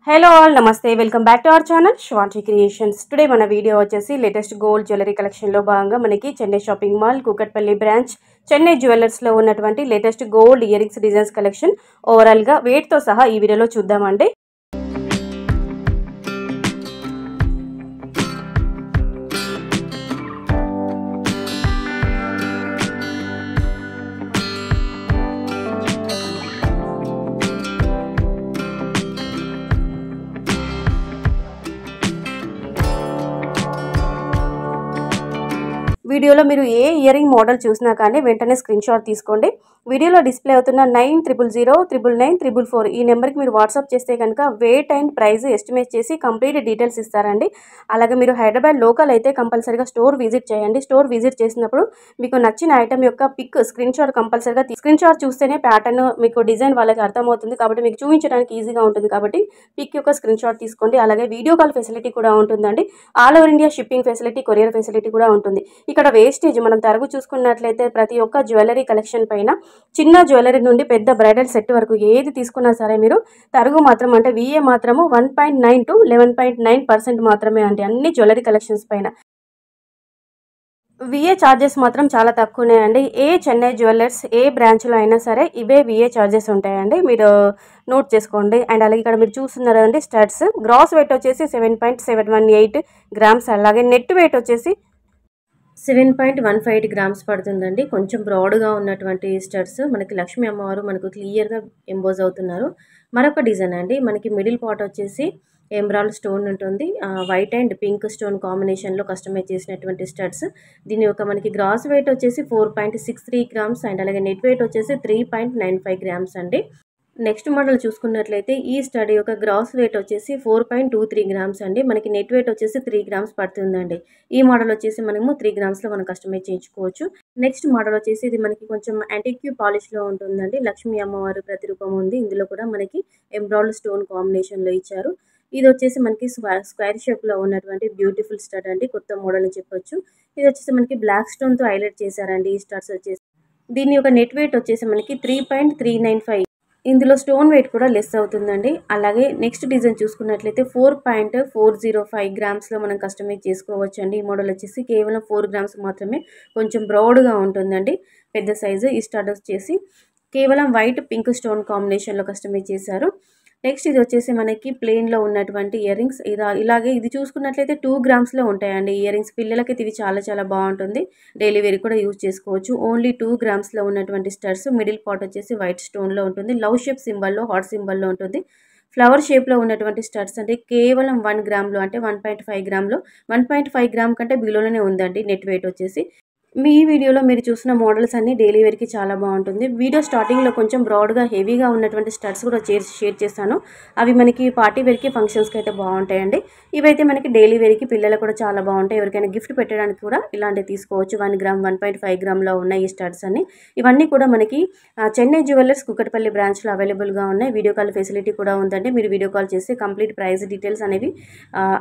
Hello all, namaste. Welcome back to our channel Shwanti Creations. Today మన video వచ్చేసి latest gold jewellery collection లో భాగంగా మనకి Chennai shopping mall Kukatpally branch Chennai jewellers లో ఉన్నటువంటి latest gold ear rings designs collection overall గా wait తో సహా ఈ వీడియోలో చూద్దామండి. వీడియోలో మీరు ఏ ఇయర్ రింగ్ మోడల్ చూసినా కానీ వెంటనే స్క్రీన్ షాట్ తీసుకోండి. వీడియోలో డిస్ప్లే అవుతున్న 9000099944 ఈ నెంబర్కి మీరు వాట్సాప్ చేస్తే కనుక వెయిట్ అండ్ ప్రైస్ ఎస్టిమేట్ చేసి కంప్లీట్ డీటెయిల్స్ ఇస్తారండి. అలాగే మీరు హైదరాబాద్ లోకల్ అయితే కంపల్సరీగా స్టోర్ విజిట్ చేయండి. స్టోర్ విజిట్ చేసినప్పుడు మీకు నచ్చిన ఐటమ్ యొక్క పిక్ స్క్రీన్ షాట్ కంపల్సరీగా స్క్రీన్ షాట్ చూస్తేనే ప్యాటర్న్ మీకు డిజైన్ వాళ్ళకి అర్థమవుతుంది కాబట్టి మీకు చూపించడానికి ఈజీగా ఉంటుంది. కాబట్టి పిక్ యొక్క స్క్రీన్ షాట్ తీసుకోండి. అలాగే వీడియో కాల్ ఫెసిలిటీ కూడా ఉంటుందండి. All over India shipping facility, courier facility కూడా ఉంటుంది. ఇక్కడ వేస్టేజ్ మనం తరుగు చూసుకున్నట్లయితే ప్రతి ఒక్క జ్యువెలరీ కలెక్షన్ పైన చిన్న జ్యువెలరీ నుండి పెద్ద బ్రైడల్ సెట్ వరకు ఏది తీసుకున్నా సరే మీరు తరుగు మాత్రం అంటే విఏ మాత్రము 1.9 to 11.9% మాత్రమే అండి అన్ని జ్యువెలరీ కలెక్షన్స్ పైన. విఏ ఛార్జెస్ మాత్రం చాలా తక్కువనే అండి. ఏ చెన్నై జ్యువెలర్స్ ఏ బ్రాంచ్లో అయినా సరే ఇవే విఏ ఛార్జెస్ ఉంటాయండి, మీరు నోట్ చేసుకోండి. అండ్ అలాగే ఇక్కడ మీరు చూస్తున్నారు కదండి స్టడ్స్, గ్రాస్ వెయిట్ వచ్చేసి 7.718 గ్రామ్స్, అలాగే నెట్ వెయిట్ వచ్చేసి 7.15 గ్రామ్స్ పడుతుందండి. కొంచెం బ్రాడ్గా ఉన్నటువంటి స్టడ్స్ మనకి లక్ష్మీ అమ్మవారు మనకు క్లియర్గా ఎంబోజ్ అవుతున్నారు. మరొక డిజైన్ అండి, మనకి మిడిల్ పార్ట్ వచ్చేసి ఎమరాల్డ్ స్టోన్ ఉంటుంది, వైట్ అండ్ పింక్ స్టోన్ కాంబినేషన్లో కస్టమైజ్ చేసినటువంటి స్టడ్స్. దీని యొక్క మనకి గ్రాస్ వెయిట్ వచ్చేసి 4.63 గ్రామ్స్ అండ్ అలాగే నెట్ వెయిట్ వచ్చేసి 3.95 గ్రామ్స్ అండి. నెక్స్ట్ మోడల్ చూసుకున్నట్లయితే ఈ స్టడ్ యొక్క గ్రాస్ వెయిట్ వచ్చేసి 4.23 గ్రామ్స్ అండి. మనకి నెట్ వెయిట్ వచ్చేసి 3 గ్రామ్స్ పడుతుందండి. ఈ మోడల్ వచ్చేసి మనము 3 గ్రామ్స్లో మనం కస్టమైజ్ చేయించుకోవచ్చు. నెక్స్ట్ మోడల్ వచ్చేసి ఇది మనకి కొంచెం యాంటిక్యూ పాలిష్లో ఉంటుందండి. లక్ష్మీ అమ్మవారు ప్రతిరూపం ఉంది, ఇందులో కూడా మనకి ఎంబ్రాయిడరీ స్టోన్ కాంబినేషన్లో ఇచ్చారు. ఇది వచ్చేసి మనకి స్క్వేర్ షేప్లో ఉన్నటువంటి బ్యూటిఫుల్ స్టడ్ అండి, కొత్త మోడల్ అని చెప్పొచ్చు. ఇది వచ్చేసి మనకి బ్లాక్ స్టోన్తో హైలైట్ చేశారండి ఈ స్టడ్స్ వచ్చేసి. దీని యొక్క నెట్ వెయిట్ వచ్చేసి మనకి 3.395, ఇందులో స్టోన్ వెయిట్ కూడా లెస్ అవుతుందండి. అలాగే నెక్స్ట్ డిజైన్ చూసుకున్నట్లయితే 4.405 గ్రామ్స్లో మనం కస్టమైజ్ చేసుకోవచ్చు అండి. ఈ మోడల్ వచ్చేసి కేవలం 4 గ్రామ్స్ మాత్రమే, కొంచెం బ్రాడ్గా ఉంటుందండి పెద్ద సైజు. ఈ స్టడ్ వచ్చేసి కేవలం వైట్ పింక్ స్టోన్ కాంబినేషన్లో కస్టమైజ్ చేశారు. నెక్స్ట్ ఇది వచ్చేసి మనకి ప్లెయిన్లో ఉన్నటువంటి ఇయర్ రింగ్స్. ఇలాగే ఇది చూసుకున్నట్లయితే 2 గ్రామ్స్లో ఉంటాయండి ఇయర్ రింగ్స్. పిల్లలకి ఇది చాలా బాగుంటుంది, డైలీ వేర్ కూడా యూజ్ చేసుకోవచ్చు. ఓన్లీ 2 గ్రామ్స్లో ఉన్నటువంటి స్టడ్స్. మిడిల్ పార్ట్ వచ్చేసి వైట్ స్టోన్లో ఉంటుంది, లవ్ షేప్ సింబల్లో, హార్ట్ సింబల్లో ఉంటుంది. ఫ్లవర్ షేప్లో ఉన్నటువంటి స్టడ్స్ అంటే కేవలం 1 గ్రామ్లో అంటే 1.5 గ్రామ్లో, 1.5 గ్రామ్ కంటే బిలోనే ఉందండి నెట్ వెయిట్ వచ్చేసి. మీ వీడియోలో మీరు చూసిన మోడల్స్ అన్ని డైలీ వేర్కి చాలా బాగుంటుంది. వీడియో స్టార్టింగ్లో కొంచెం బ్రాడ్గా హెవీగా ఉన్నటువంటి స్టడ్స్ కూడా షేర్ చేస్తాను. అవి మనకి పార్టీ వేర్కి, ఫంక్షన్స్కి అయితే బాగుంటాయండి. ఇవైతే మనకి డైలీ వేర్కి, పిల్లలకు కూడా చాలా బాగుంటాయి. ఎవరికైనా గిఫ్ట్ పెట్టడానికి కూడా ఇలాంటివి తీసుకోవచ్చు. 1 గ్రామ్ 1.5 గ్రామ్లో ఉన్నాయి ఈ స్టడ్స్ అన్ని. ఇవన్నీ కూడా మనకి చెన్నై జ్యువెలర్స్ కూకట్పల్లి బ్రాంచ్లో అవైలబుల్గా ఉన్నాయి. వీడియో కాల్ ఫెసిలిటీ కూడా ఉందండి. మీరు వీడియో కాల్ చేసి కంప్లీట్ ప్రైస్ డీటెయిల్స్ అనేవి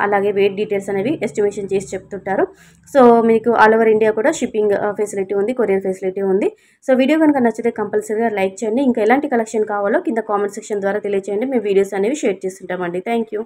అలాగే వెయిట్ డీటెయిల్స్ అనేవి ఎస్టిమేషన్ చేసి చెప్తుంటారు. సో మీకు ఆల్ ఓవర్ ఇండియా కూడా షిప్పింగ్ ఫెసిలిటీ ఉంది, కొరియర్ ఫెసిలిటీ ఉంది. సో వీడియో కనుక నచ్చితే కంపల్సరీగా లైక్ చేయండి. ఇంకా ఎలాంటి కలెక్షన్ కావాలో కింద కామెంట్ సెక్షన్ ద్వారా తెలియజేయండి. మేము వీడియోస్ అనేవి షేర్ చేస్తుంటామండి. Thank you.